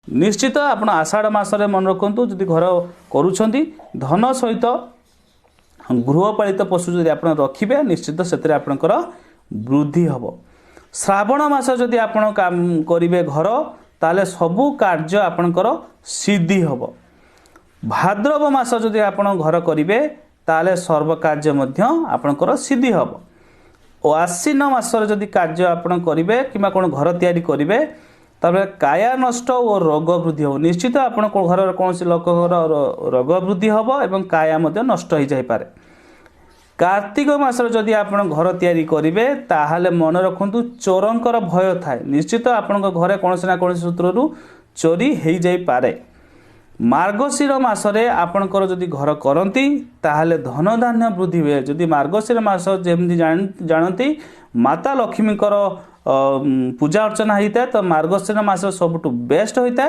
निश्चित आपण आषाढ़ मासरे मन रखु जदि घर करुँच धन सहित गृहपालित पशु जदि आप रखिए निश्चित से आपणकर वृद्धि हम। श्रावण मास जदि आपण काम करेंगे घर ताले सबू कार्य आपणकर सिद्धि हम। भाद्रव मास जदि आपण घर करेंगे ताले सर्व कार्य आपणकर सिद्धि हम। और आश्विन मासर जदि कार्य आपण करेंगे कि कौन घर तैयारी करेंगे तबे काया नष्ट और रोग वृद्धि हो। निश्चित आपण घर कौन लोकर रोग वृद्धि हम और काया नष्ट हो जापे। कार्तिक मासर जदि आपण घर तैयारी करेंगे ताहले मन रखु चोरंकर भय थाए। निश्चित आपण घरे कौन ना कौन सूत्रु चोरी हो जापे। मार्गशीर मासरे आपणकर जदि घर करती ताहले धन धान्य वृद्धि हुए। जदि मार्गशीर मास जमी जानती माता लक्ष्मीकर पूजा अर्चना होता है तो मार्गशीर मास सबुठ बेस्ट होता है।